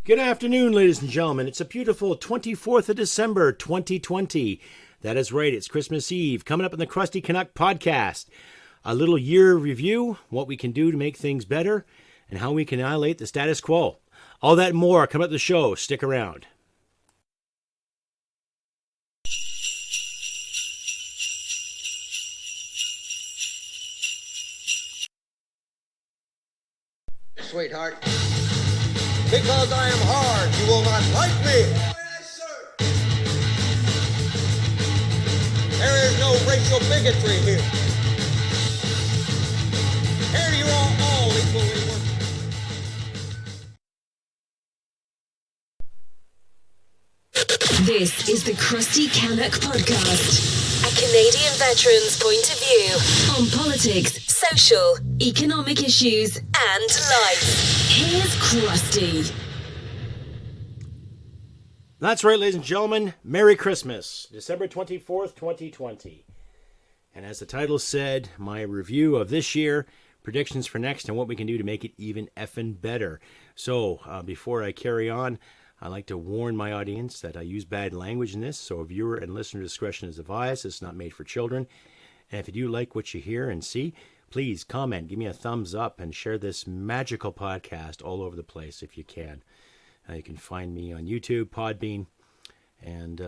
Good afternoon, ladies and gentlemen. It's a beautiful 24th of December, 2020. That is right, it's Christmas Eve. Coming up in the Crusty Canuck podcast, a little year review, what we can do to make things better, and how we can annihilate the status quo. All that and more coming up the show. Stick around. Sweetheart, because I am hard, you will not like me. Yes, sir. There is no racial bigotry here. Here you are all equally worthless. This is the Crusty Canuck podcast, a Canadian veteran's point of view on politics, social, economic issues, and life. Here's Crusty. That's right, ladies and gentlemen. Merry Christmas, December 24th, 2020. And as the title said, my review of this year, predictions for next, and what we can do to make it even effing better. So, before I carry on, I'd like to warn my audience that I use bad language in this, so viewer and listener discretion is advised. It's not made for children. And if you do like what you hear and see, please comment, give me a thumbs up, and share this magical podcast all over the place if you can. You can find me on YouTube, Podbean, and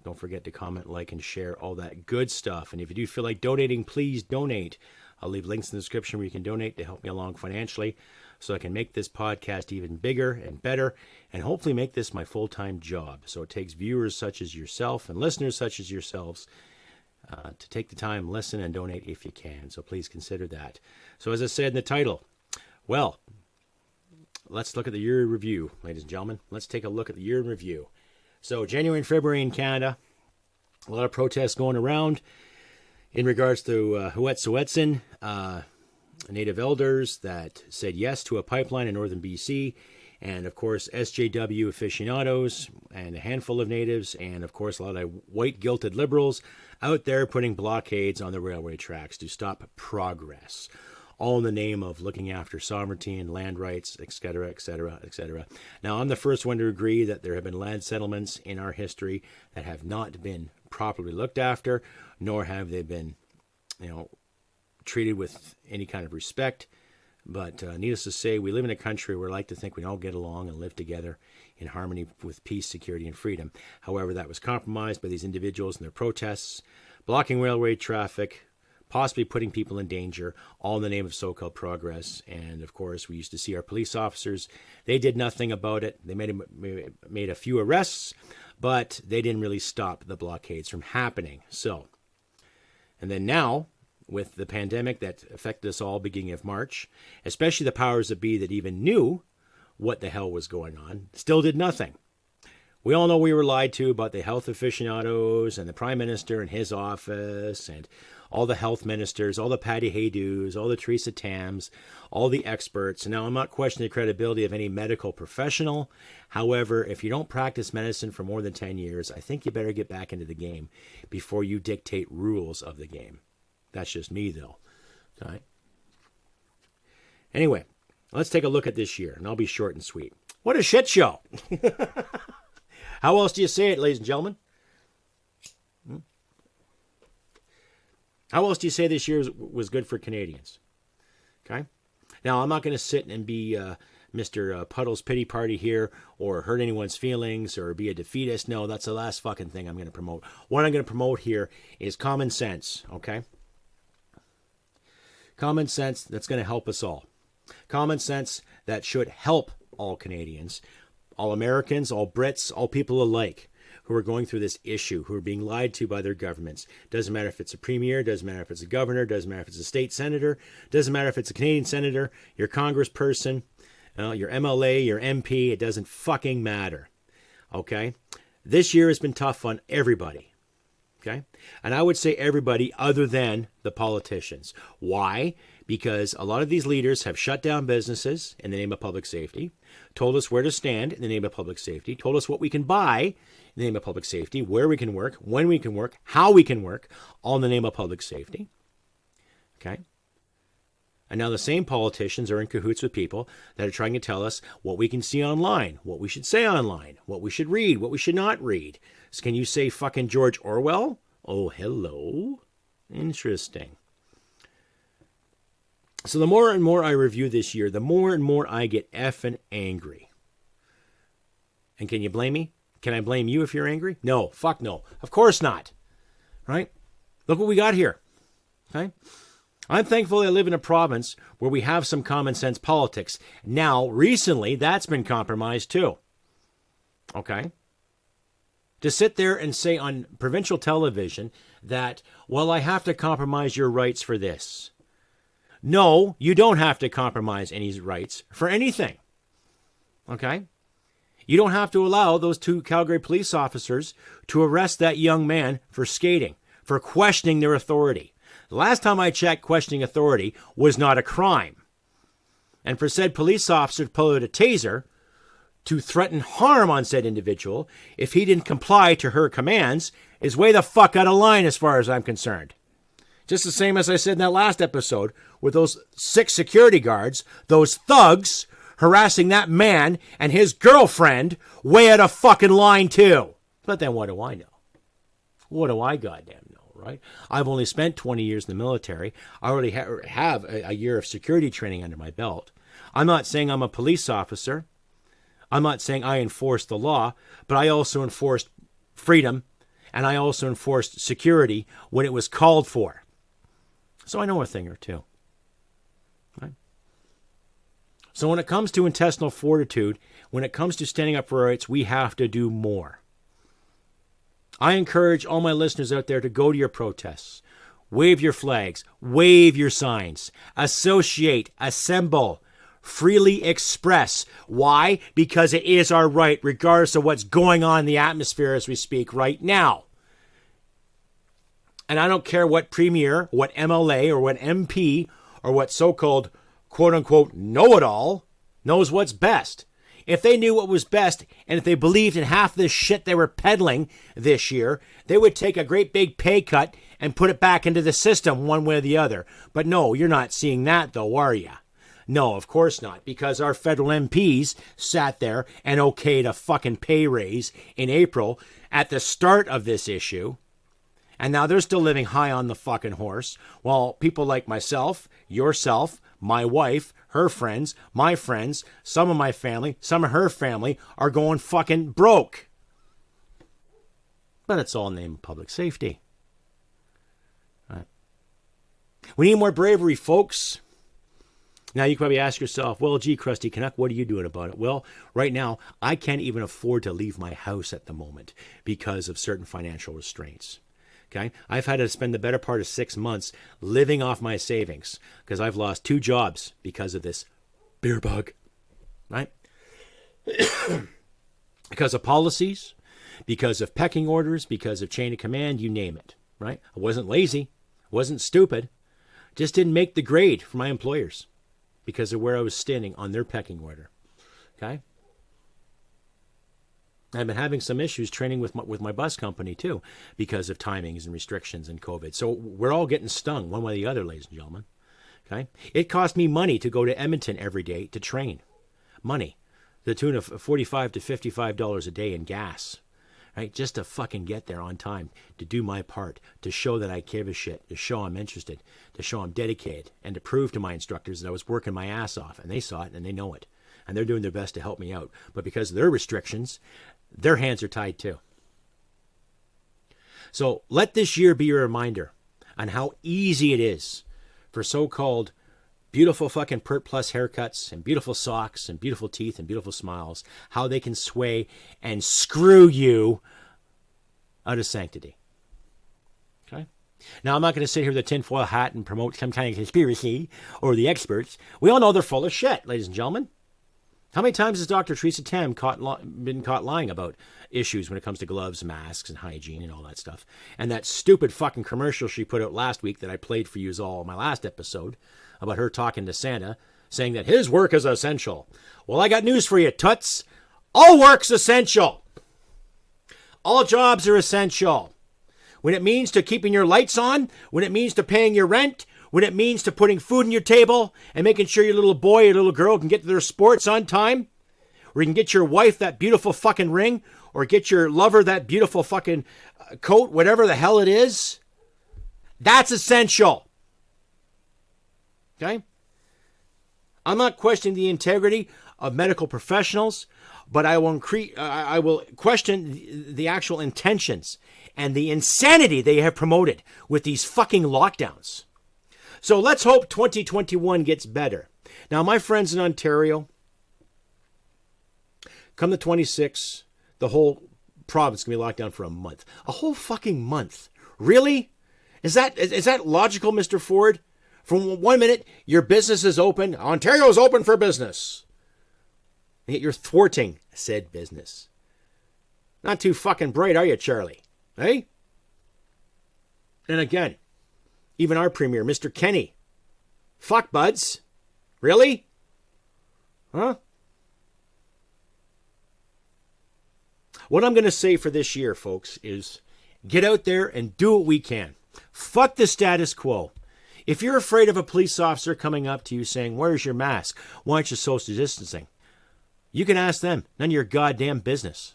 don't forget to comment, like, and share all that good stuff. And if you do feel like donating, please donate. I'll leave links in the description where you can donate to help me along financially so I can make this podcast even bigger and better and hopefully make this my full-time job. So it takes viewers such as yourself and listeners such as yourselves to take the time, listen, and donate if you can. So please consider that. So as I said in the title, well, let's look at the year in review, ladies and gentlemen. Let's take a look at the year in review. So January and February in Canada, a lot of protests going around in regards to Wet'suwet'en, Native elders that said yes to a pipeline in northern BC, and of course SJW aficionados and a handful of natives, and of course a lot of white guilted liberals out there putting blockades on the railway tracks to stop progress, all in the name of looking after sovereignty and land rights, etc., etc., etc. Now, I'm the first one to agree that there have been land settlements in our history that have not been properly looked after, nor have they been, treated with any kind of respect. But needless to say, we live in a country where we like to think we all get along and live together in harmony with peace, security, and freedom. However, that was compromised by these individuals and their protests, blocking railway traffic, possibly putting people in danger, all in the name of so-called progress. And of course, we used to see our police officers. They did nothing about it. They made a few arrests, but they didn't really stop the blockades from happening. So, and then now, with the pandemic that affected us all beginning of March, especially the powers that be that even knew what the hell was going on, still did nothing. We all know we were lied to about the health aficionados and the Prime Minister and his office and all the health ministers, all the Patty Haydoos, all the Theresa Tams, all the experts. Now, I'm not questioning the credibility of any medical professional. However, if you don't practice medicine for more than 10 years, I think you better get back into the game before you dictate rules of the game. That's just me, though. All right. Anyway, let's take a look at this year, and I'll be short and sweet. What a shit show. How else do you say it, ladies and gentlemen? How else do you say this year was good for Canadians? Okay. Now, I'm not going to sit and be Mr. Puddle's pity party here or hurt anyone's feelings or be a defeatist. No, that's the last fucking thing I'm going to promote. What I'm going to promote here is common sense, okay? Common sense that's going to help us all. Common sense that should help all Canadians, all Americans, all Brits, all people alike who are going through this issue, who are being lied to by their governments. Doesn't matter if it's a premier, doesn't matter if it's a governor, doesn't matter if it's a state senator, doesn't matter if it's a Canadian senator, your congressperson, your MLA, your MP, it doesn't fucking matter. Okay? This year has been tough on everybody. Okay? And I would say everybody other than the politicians. Why? Because a lot of these leaders have shut down businesses in the name of public safety, told us where to stand in the name of public safety, told us what we can buy in the name of public safety, where we can work, when we can work, how we can work, all in the name of public safety. Okay? And now the same politicians are in cahoots with people that are trying to tell us what we can see online, what we should say online, what we should read, what we should not read. So can you say fucking George Orwell? Oh, hello. Interesting. So the more and more I review this year, the more and more I get effing angry. And can you blame me? Can I blame you if you're angry? No, fuck no. Of course not. Right? Look what we got here. Okay? I'm thankful I live in a province where we have some common sense politics. Now, recently, that's been compromised too. Okay? To sit there and say on provincial television that, well, I have to compromise your rights for this. No, you don't have to compromise any rights for anything. Okay? You don't have to allow those 2 Calgary police officers to arrest that young man for skating, for questioning their authority. The last time I checked, questioning authority was not a crime. And for said police officer to pull out a taser to threaten harm on said individual if he didn't comply to her commands is way the fuck out of line as far as I'm concerned. Just the same as I said in that last episode with those 6 security guards, those thugs harassing that man and his girlfriend way out of fucking line too. But then what do I know? What do I goddamn know? Right? I've only spent 20 years in the military. I already have a year of security training under my belt. I'm not saying I'm a police officer. I'm not saying I enforce the law, but I also enforced freedom and I also enforced security when it was called for. So I know a thing or two. Right? So when it comes to intestinal fortitude, when it comes to standing up for rights, we have to do more. I encourage all my listeners out there to go to your protests, wave your flags, wave your signs, associate, assemble, freely express. Why? Because it is our right, regardless of what's going on in the atmosphere as we speak right now. And I don't care what premier, what MLA, or what MP, or what so-called quote-unquote know-it-all knows what's best. If they knew what was best, and if they believed in half this shit they were peddling this year, they would take a great big pay cut and put it back into the system one way or the other. But no, you're not seeing that though, are you? No, of course not, because our federal MPs sat there and okayed a fucking pay raise in April at the start of this issue. And now they're still living high on the fucking horse, while people like myself, yourself, my wife, her friends, my friends, some of my family, some of her family are going fucking broke. But it's all in the name of public safety. Right. We need more bravery, folks. Now you can probably ask yourself, well, gee, Crusty Canuck, what are you doing about it? Well, right now, I can't even afford to leave my house at the moment because of certain financial restraints. Okay, I've had to spend the better part of 6 months living off my savings because I've lost 2 jobs because of this beer bug, right? Because of policies, because of pecking orders, because of chain of command, you name it, right? I wasn't lazy, wasn't stupid, just didn't make the grade for my employers because of where I was standing on their pecking order, okay? I've been having some issues training with my bus company, too, because of timings and restrictions and COVID. So we're all getting stung one way or the other, ladies and gentlemen. Okay? It cost me money to go to Edmonton every day to train. Money. To the tune of $45 to $55 a day in gas. Right? Just to fucking get there on time. To do my part. To show that I give a shit. To show I'm interested. To show I'm dedicated. And to prove to my instructors that I was working my ass off. And they saw it and they know it. And they're doing their best to help me out. But because of their restrictions, their hands are tied too. So let this year be a reminder on how easy it is for so-called beautiful fucking Pert Plus haircuts and beautiful socks and beautiful teeth and beautiful smiles, how they can sway and screw you out of sanctity. Okay? Now, I'm not going to sit here with a tinfoil hat and promote some kind of conspiracy or the experts. We all know they're full of shit, ladies and gentlemen. How many times has Dr. Theresa Tam been caught lying about issues when it comes to gloves, masks, and hygiene and all that stuff? And that stupid fucking commercial she put out last week that I played for you all in my last episode about her talking to Santa, saying that his work is essential. Well, I got news for you, tuts. All work's essential. All jobs are essential. When it means to keeping your lights on, when it means to paying your rent, when it means to putting food on your table and making sure your little boy or little girl can get to their sports on time, or you can get your wife that beautiful fucking ring, or get your lover that beautiful fucking coat, whatever the hell it is, that's essential. Okay? I'm not questioning the integrity of medical professionals, but I will question the actual intentions and the insanity they have promoted with these fucking lockdowns. So let's hope 2021 gets better. Now, my friends in Ontario, come the 26th, the whole province is going to be locked down for a month. A whole fucking month. Really? Is that logical, Mr. Ford? From 1 minute, your business is open. Ontario's open for business. And yet you're thwarting said business. Not too fucking bright, are you, Charlie? Hey? And again, even our premier, Mr. Kenny. Fuck, buds. Really? Huh? What I'm going to say for this year, folks, is get out there and do what we can. Fuck the status quo. If you're afraid of a police officer coming up to you saying, "Where's your mask? Why aren't you social distancing?" You can ask them. None of your goddamn business.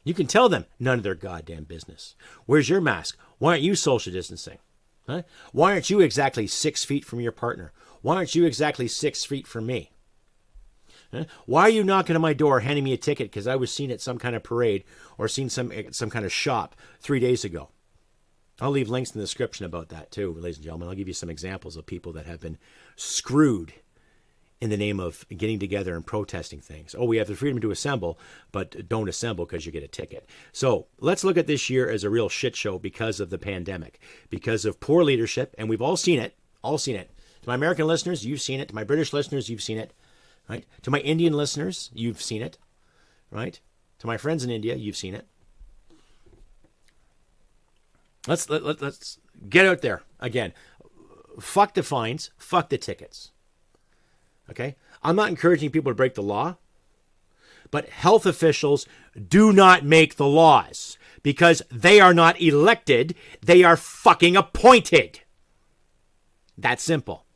You can tell them. None of their goddamn business. Where's your mask? Why aren't you social distancing? Huh? Why aren't you exactly 6 feet from your partner? Why aren't you exactly 6 feet from me? Huh? Why are you knocking on my door handing me a ticket because I was seen at some kind of parade or seen some kind of shop 3 days ago? I'll leave links in the description about that too, ladies and gentlemen. I'll give you some examples of people that have been screwed in the name of getting together and protesting things. Oh, we have the freedom to assemble, but don't assemble because you get a ticket. So let's look at this year as a real shit show because of the pandemic, because of poor leadership, and we've all seen it, To my American listeners, you've seen it. To my British listeners, you've seen it, right? To my Indian listeners, you've seen it, right? To my friends in India, you've seen it. Let's get out there again. Fuck the fines. Fuck the tickets. Okay? I'm not encouraging people to break the law, but health officials do not make the laws because they are not elected. They are fucking appointed. That's simple.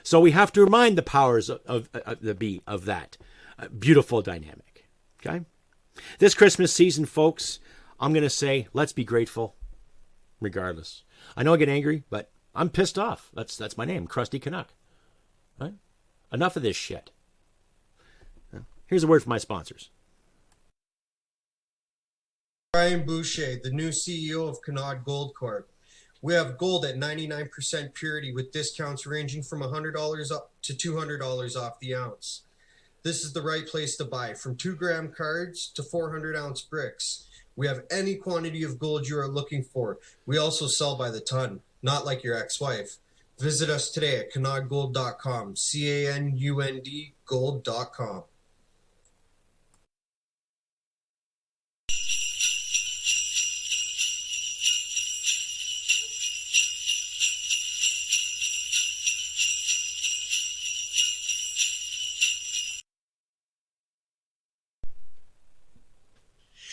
So we have to remind the powers of that beautiful dynamic. Okay? This Christmas season, folks, I'm going to say, let's be grateful. Regardless, I know I get angry, but I'm pissed off. That's my name, Crusty Canuck. Right? Enough of this shit. Here's a word from my sponsors. Brian Boucher, the new CEO of Canuck Gold Corp. We have gold at 99% purity with discounts ranging from $100 up to $200 off the ounce. This is the right place to buy, from 2-gram cards to 400-ounce bricks. We have any quantity of gold you are looking for. We also sell by the ton, not like your ex-wife. Visit us today at canudgold.com, CANUND gold.com.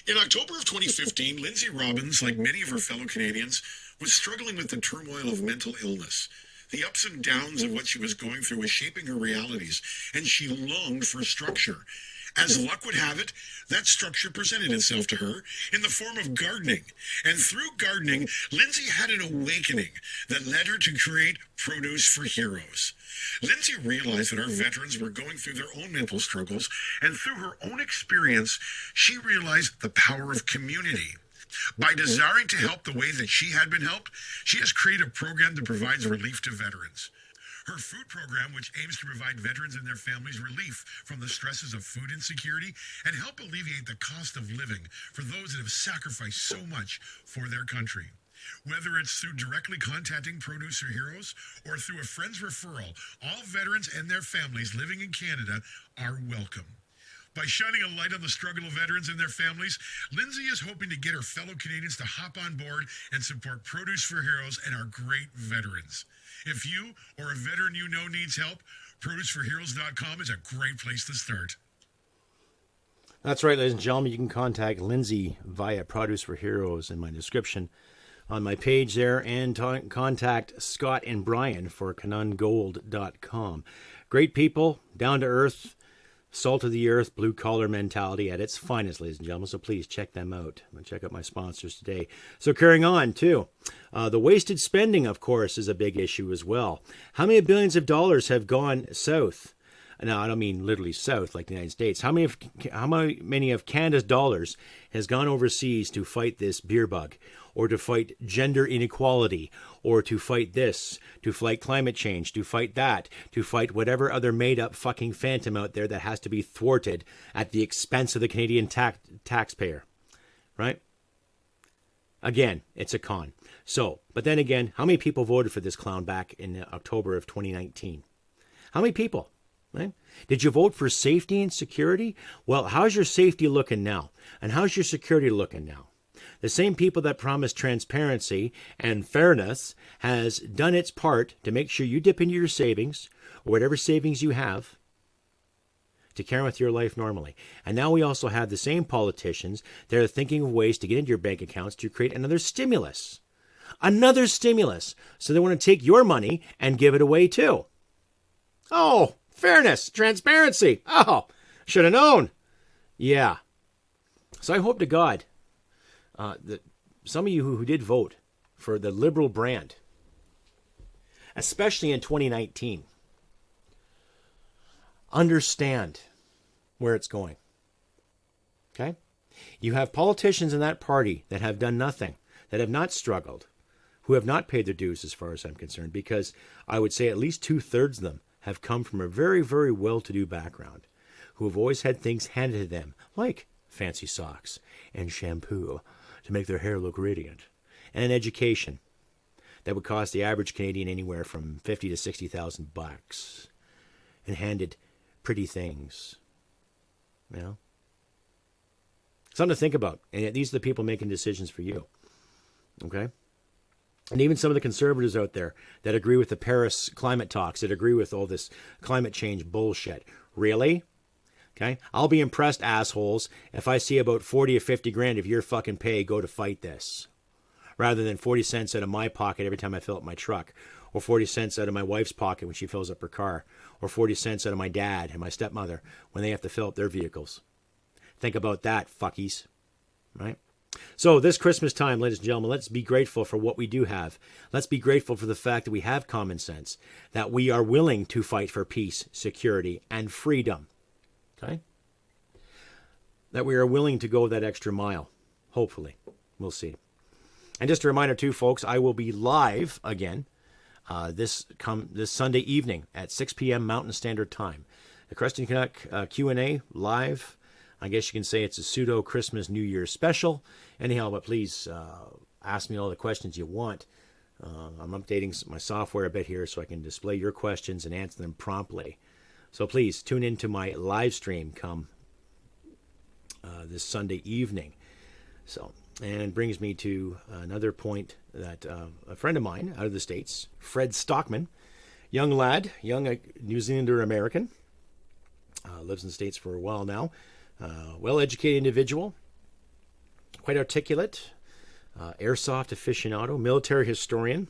In October of 2015, Lindsay Robbins, like many of her fellow Canadians, was struggling with the turmoil of mental illness. The ups and downs of what she was going through was shaping her realities, and she longed for structure. As luck would have it, that structure presented itself to her in the form of gardening. And through gardening, Lindsay had an awakening that led her to create Produce for Heroes. Lindsay realized that our veterans were going through their own mental struggles, and through her own experience, she realized the power of community. By desiring to help the way that she had been helped, she has created a program that provides relief to veterans. Her food program, which aims to provide veterans and their families relief from the stresses of food insecurity and help alleviate the cost of living for those that have sacrificed so much for their country. Whether it's through directly contacting Producer Heroes or through a friend's referral, all veterans and their families living in Canada are welcome. By shining a light on the struggle of veterans and their families, Lindsay is hoping to get her fellow Canadians to hop on board and support Produce for Heroes and our great veterans. If you or a veteran you know needs help, ProduceForHeroes.com is a great place to start. That's right, ladies and gentlemen. You can contact Lindsay via Produce for Heroes in my description on my page there, and contact Scott and Brian for canungold.com. Great people, down to earth, salt of the earth, blue collar mentality at its finest, ladies and gentlemen. So please check them out. I'm going to check out my sponsors today. So carrying on, too. The wasted spending, of course, is a big issue as well. How many billions of dollars have gone south? Now, I don't mean literally south like the United States. How many of Canada's dollars has gone overseas to fight this beer bug, or to fight gender inequality, or to fight this, to fight climate change, to fight that, to fight whatever other made-up fucking phantom out there that has to be thwarted at the expense of the Canadian taxpayer, right? Again, it's a con. So, but then again, how many people voted for this clown back in October of 2019? How many people? Right? Did you vote for safety and security? Well, how's your safety looking now? And how's your security looking now? The same people that promised transparency and fairness has done its part to make sure you dip into your savings, or whatever savings you have, to carry on with your life normally. And now we also have the same politicians that are thinking of ways to get into your bank accounts to create another stimulus. Another stimulus. So they want to take your money and give it away too. Oh, fairness, transparency. Oh, should have known. Yeah. So I hope to God that some of you who did vote for the Liberal brand, especially in 2019, understand where it's going. Okay? You have politicians in that party that have done nothing, that have not struggled, who have not paid their dues as far as I'm concerned, because I would say at least 2/3 of them have come from a very, very well-to-do background, who have always had things handed to them, like fancy socks and shampoo to make their hair look radiant, and an education that would cost the average Canadian anywhere from $50,000 to $60,000, and handed pretty things. You know? Something to think about. And yet these are the people making decisions for you. Okay? And even some of the conservatives out there that agree with the Paris climate talks, that agree with all this climate change bullshit. Really? Okay? I'll be impressed, assholes, if I see about 40 or 50 grand of your fucking pay go to fight this, rather than 40 cents out of my pocket every time I fill up my truck, or 40 cents out of my wife's pocket when she fills up her car, or 40 cents out of my dad and my stepmother when they have to fill up their vehicles. Think about that, fuckies. Right? So this Christmas time, ladies and gentlemen, let's be grateful for what we do have. Let's be grateful for the fact that we have common sense, that we are willing to fight for peace, security, and freedom. Okay? That we are willing to go that extra mile. Hopefully. We'll see. And just a reminder too, folks, I will be live again this Sunday evening at 6 p.m. Mountain Standard Time. The Crusty and Canuck Q&A live. I guess you can say it's a pseudo Christmas New Year special. Anyhow, but please ask me all the questions you want. I'm updating my software a bit here so I can display your questions and answer them promptly. So please tune into my live stream come this Sunday evening. So, and it brings me to another point that a friend of mine out of the States, Fred Stockman, young lad, young New Zealander American, lives in the States for a while now, well-educated individual, quite articulate, airsoft aficionado, military historian,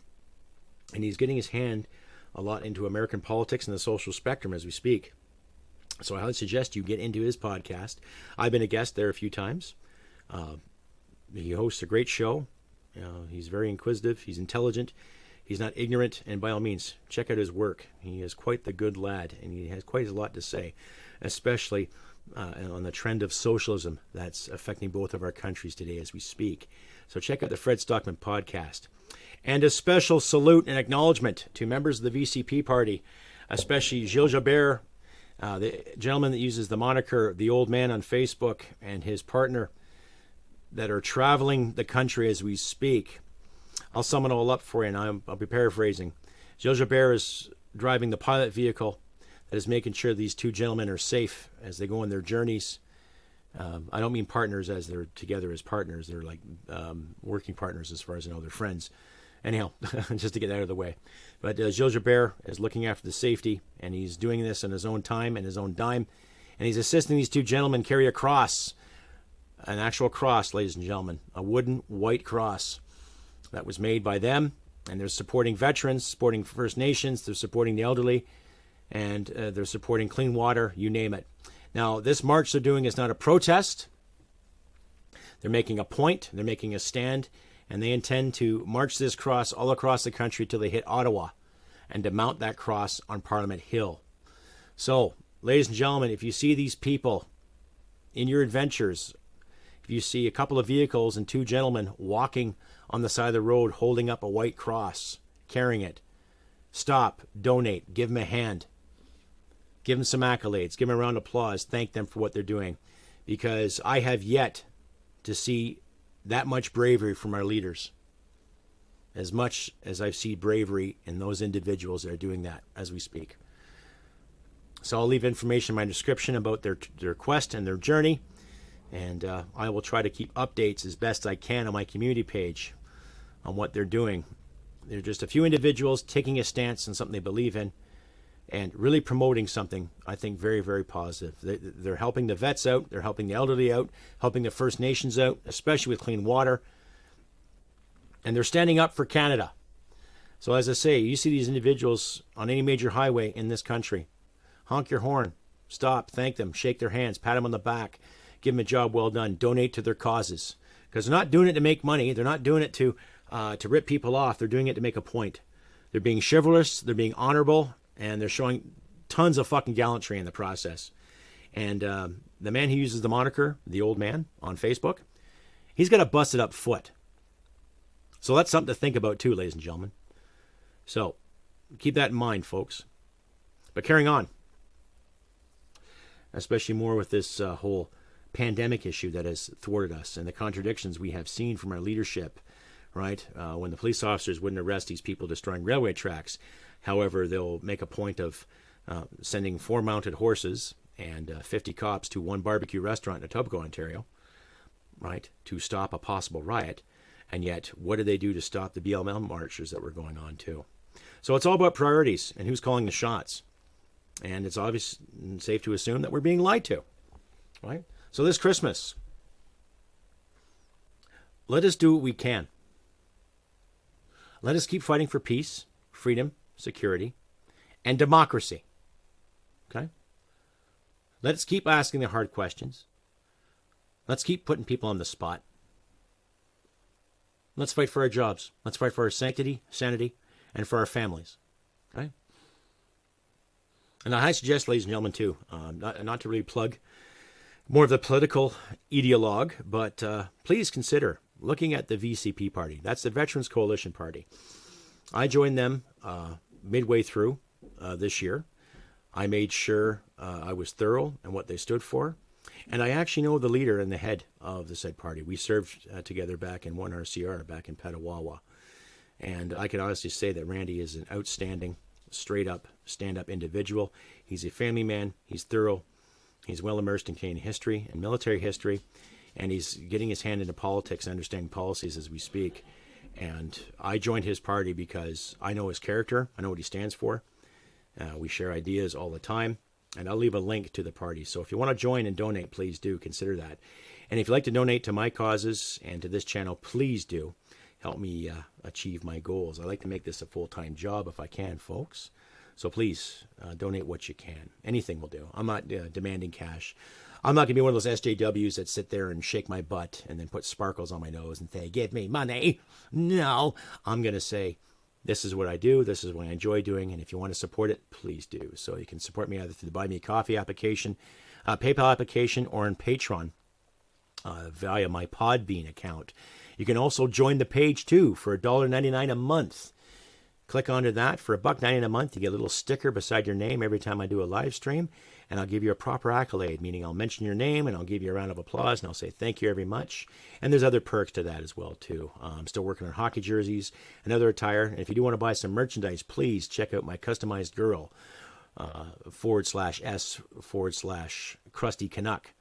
and he's getting his hand a lot into American politics and the social spectrum as we speak. So I highly suggest you get into his podcast. I've been a guest there a few times. He hosts a great show. He's very inquisitive. He's intelligent. He's not ignorant. And by all means, check out his work. He is quite the good lad, and he has quite a lot to say, especially on the trend of socialism that's affecting both of our countries today as we speak. So check out the Fred Stockman podcast. And a special salute and acknowledgement to members of the VCP party, especially Gilles Gilbert, the gentleman that uses the moniker The Old Man on Facebook, and his partner that are traveling the country as we speak. I'll sum it all up for you, and I'll be paraphrasing. Gilles Gilbert is driving the pilot vehicle that is making sure these two gentlemen are safe as they go on their journeys. I don't mean partners as they're together as partners. They're like working partners as far as I know. They're friends. Anyhow, just to get that out of the way. But Gilles Gilbert is looking after the safety, and he's doing this in his own time and his own dime. And he's assisting these two gentlemen carry a cross, an actual cross, ladies and gentlemen, a wooden white cross. that was made by them, and they're supporting veterans, supporting First Nations, they're supporting the elderly, and they're supporting clean water, you name it. Now, this march they're doing is not a protest. They're making a point, they're making a stand, and they intend to march this cross all across the country till they hit Ottawa, and to mount that cross on Parliament Hill. So, ladies and gentlemen, if you see these people in your adventures, if you see a couple of vehicles and two gentlemen walking on the side of the road holding up a white cross, carrying it, stop, donate, give them a hand, give them some accolades, give them a round of applause, thank them for what they're doing, because I have yet to see that much bravery from our leaders, as much as I've seen bravery in those individuals that are doing that as we speak. So I'll leave information in my description about their quest and their journey, and I will try to keep updates as best I can on my community page on what they're doing. They're just a few individuals taking a stance on something they believe in and really promoting something, I think, very, very positive. They're helping the vets out, they're helping the elderly out, helping the First Nations out, especially with clean water, and they're standing up for Canada. So as I say, you see these individuals on any major highway in this country, honk your horn, stop, thank them, shake their hands, pat them on the back, give them a job well done, donate to their causes. Because they're not doing it to make money, they're not doing it to rip people off, they're doing it to make a point. They're being chivalrous, they're being honorable, and they're showing tons of fucking gallantry in the process. And the man who uses the moniker, the old man, on Facebook, he's got a busted up foot. So that's something to think about too, ladies and gentlemen. So keep that in mind, folks. But carrying on, especially more with this whole pandemic issue that has thwarted us and the contradictions we have seen from our leadership, right? When the police officers wouldn't arrest these people destroying railway tracks. However, they'll make a point of sending 4 mounted horses and 50 cops to one barbecue restaurant in Etobicoke, Ontario, right, to stop a possible riot. And yet, what did they do to stop the BLM marchers that were going on too? So it's all about priorities and who's calling the shots. And it's obvious and safe to assume that we're being lied to, right? So this Christmas, let us do what we can. Let us keep fighting for peace, freedom, security, and democracy. Okay? Let's keep asking the hard questions. Let's keep putting people on the spot. Let's fight for our jobs. Let's fight for our sanctity, sanity, and for our families. Okay? And I suggest, ladies and gentlemen, too, not to really plug more of the political ideologue, but please consider looking at the VCP party. That's the Veterans Coalition Party. I joined them midway through this year. I made sure I was thorough in what they stood for. And I actually know the leader and the head of the said party. We served together back in 1RCR, back in Petawawa. And I can honestly say that Randy is an outstanding, straight-up, stand-up individual. He's a family man. He's thorough. He's well immersed in Canadian history and military history. And he's getting his hand into politics and understanding policies as we speak. And I joined his party because I know his character. I know what he stands for. We share ideas all the time. And I'll leave a link to the party. So if you want to join and donate, please do consider that. And if you'd like to donate to my causes and to this channel, please do help me achieve my goals. I like to make this a full-time job if I can, folks. So please donate what you can. Anything will do. I'm not demanding cash. I'm not going to be one of those SJWs that sit there and shake my butt and then put sparkles on my nose and say, give me money. No, I'm going to say, this is what I do. This is what I enjoy doing. And if you want to support it, please do. So you can support me either through the Buy Me a Coffee application, PayPal application, or in Patreon via my Podbean account. You can also join the page, too, for $1.99 a month. Click onto that. For $1.99 a month, you get a little sticker beside your name every time I do a live stream. And I'll give you a proper accolade, meaning I'll mention your name and I'll give you a round of applause and I'll say thank you very much. And there's other perks to that as well, too. I'm still working on hockey jerseys and other attire. And if you do want to buy some merchandise, please check out my customized girl, /S/Crusty Canuck.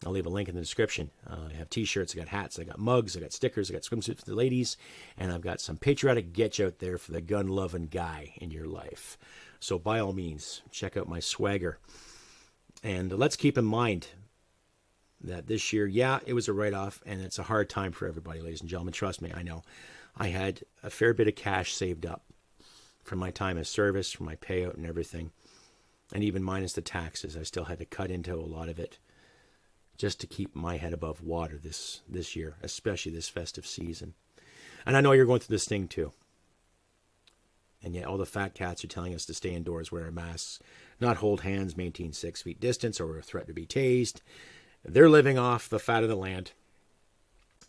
I'll leave a link in the description. I have t-shirts, I got hats, I got mugs, I got stickers, I got swimsuits for the ladies, and I've got some patriotic getch out there for the gun-loving guy in your life. So by all means, check out my swagger. And let's keep in mind, that this year, yeah, it was a write-off, and it's a hard time for everybody, ladies and gentlemen. Trust me, I know. I had a fair bit of cash saved up from my time of service, from my payout and everything. And even minus the taxes, I still had to cut into a lot of it just to keep my head above water this year, especially this festive season. And I know you're going through this thing too. And yet all the fat cats are telling us to stay indoors, wear our masks, not hold hands, maintain 6 feet distance, or threaten to be tased. They're living off the fat of the land,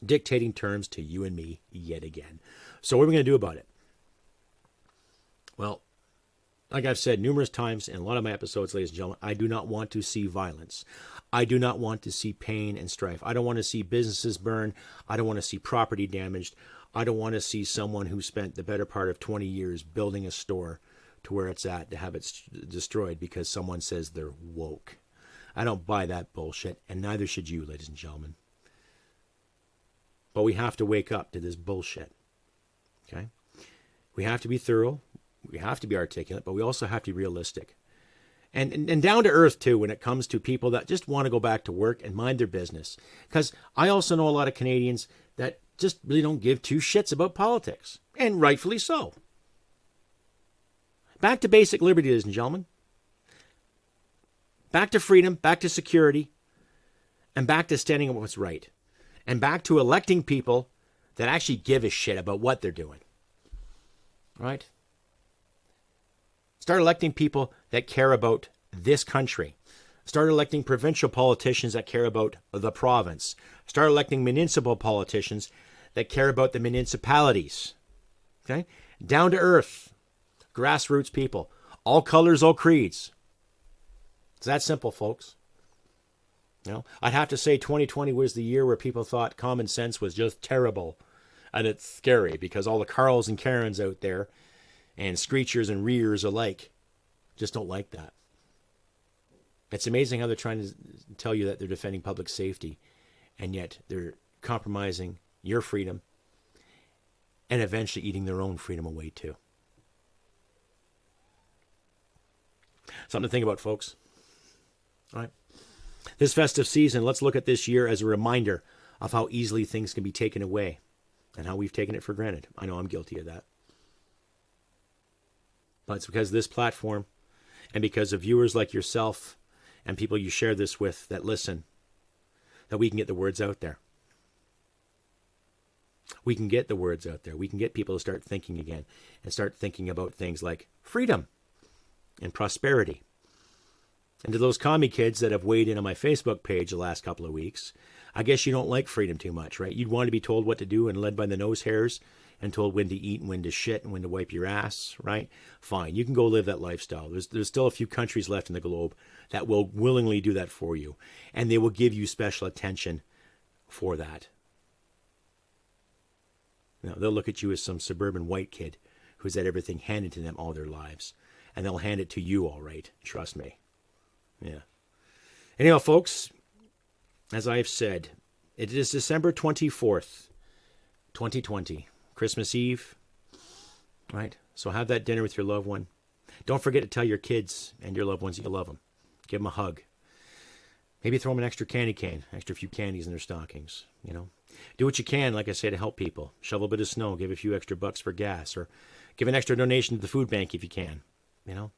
dictating terms to you and me yet again. So what are we going to do about it? Well, like I've said numerous times in a lot of my episodes, ladies and gentlemen, I do not want to see violence. I do not want to see pain and strife. I don't want to see businesses burn. I don't want to see property damaged. I don't want to see someone who spent the better part of 20 years building a store to where it's at to have it destroyed because someone says they're woke. I don't buy that bullshit, and neither should you, ladies and gentlemen. But we have to wake up to this bullshit. Okay? We have to be thorough. We have to be articulate, but we also have to be realistic. And down to earth, too, when it comes to people that just want to go back to work and mind their business. Because I also know a lot of Canadians that just really don't give two shits about politics. And rightfully so. Back to basic liberty, ladies and gentlemen. Back to freedom, back to security, and back to standing up for what's right. And back to electing people that actually give a shit about what they're doing. Right? Start electing people that care about this country. Start electing provincial politicians that care about the province. Start electing municipal politicians that care about the municipalities. Okay? Down to earth. Grassroots people. All colors, all creeds. It's that simple, folks. You know, I'd have to say 2020 was the year where people thought common sense was just terrible. And it's scary because all the Carls and Karens out there and screechers and rears alike just don't like that. It's amazing how they're trying to tell you that they're defending public safety, and yet they're compromising your freedom and eventually eating their own freedom away too. Something to think about, folks. All right. This festive season, let's look at this year as a reminder of how easily things can be taken away and how we've taken it for granted. I know I'm guilty of that. But it's because of this platform and because of viewers like yourself and people you share this with that listen, that we can get the words out there. We can get the words out there. We can get people to start thinking again and start thinking about things like freedom and prosperity. And to those commie kids that have weighed in on my Facebook page the last couple of weeks, I guess you don't like freedom too much, right? You'd want to be told what to do and led by the nose hairs and told when to eat and when to shit and when to wipe your ass, right? Fine, you can go live that lifestyle. There's still a few countries left in the globe that will willingly do that for you, and they will give you special attention for that. Now, they'll look at you as some suburban white kid who's had everything handed to them all their lives, and they'll hand it to you all right, trust me. Yeah. Anyhow, folks, as I've said, it is December 24th, 2020. Christmas Eve, right? So have that dinner with your loved one. Don't forget to tell your kids and your loved ones that you love them. Give them a hug. Maybe throw them an extra candy cane, extra few candies in their stockings, you know. Do what you can, like I say, to help people. Shovel a bit of snow, give a few extra bucks for gas, or give an extra donation to the food bank if you can, you know.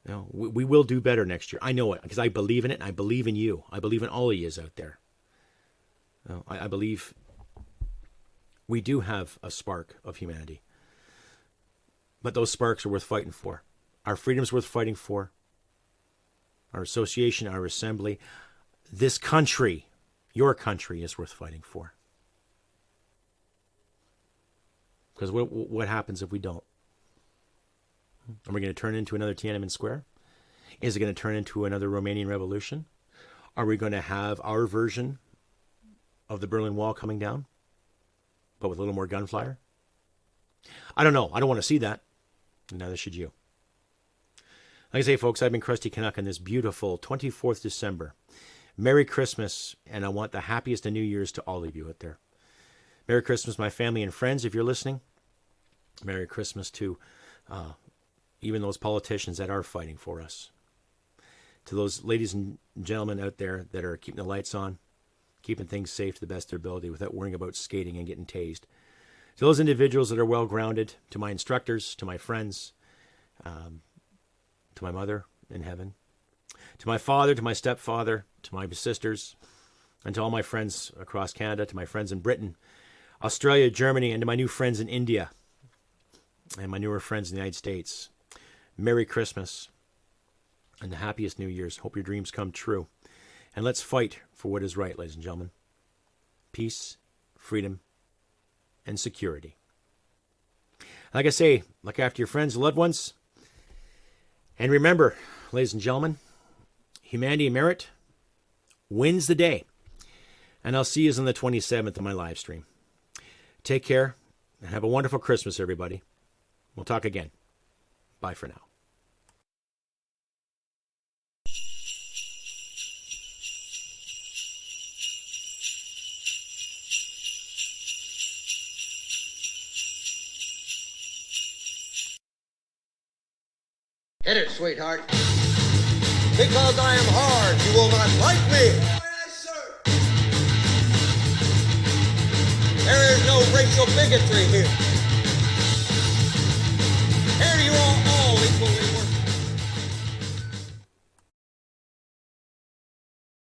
You know, we will do better next year. I know it, because I believe in it, and I believe in you. I believe in all of you out there. You know, I believe we do have a spark of humanity. But those sparks are worth fighting for. Our freedom's worth fighting for. Our association, our assembly, this country, your country, is worth fighting for. Because what happens if we don't? Are we going to turn into another Tiananmen Square? Is it going to turn into another Romanian Revolution? Are we going to have our version of the Berlin Wall coming down, but with a little more gunfire? I don't know. I don't want to see that. Neither should you. Like I say, folks, I've been Crusty Canuck on this beautiful 24th December. Merry Christmas, and I want the happiest of New Year's to all of you out there. Merry Christmas, my family and friends, if you're listening. Merry Christmas to even those politicians that are fighting for us. To those ladies and gentlemen out there that are keeping the lights on, keeping things safe to the best of their ability without worrying about skating and getting tased. To those individuals that are well grounded, to my instructors, to my friends, to my mother in heaven, to my father, to my stepfather, to my sisters, and to all my friends across Canada, to my friends in Britain, Australia, Germany, and to my new friends in India and my newer friends in the United States. Merry Christmas and the happiest New Year's. Hope your dreams come true. And let's fight for what is right, ladies and gentlemen. Peace, freedom, and security. Like I say, look after your friends and loved ones. And remember, ladies and gentlemen, humanity and merit wins the day. And I'll see you on the 27th of my live stream. Take care and have a wonderful Christmas, everybody. We'll talk again. Bye for now. Hit it, sweetheart. Because I am hard, you will not like me. Yes, sir. There is no racial bigotry here.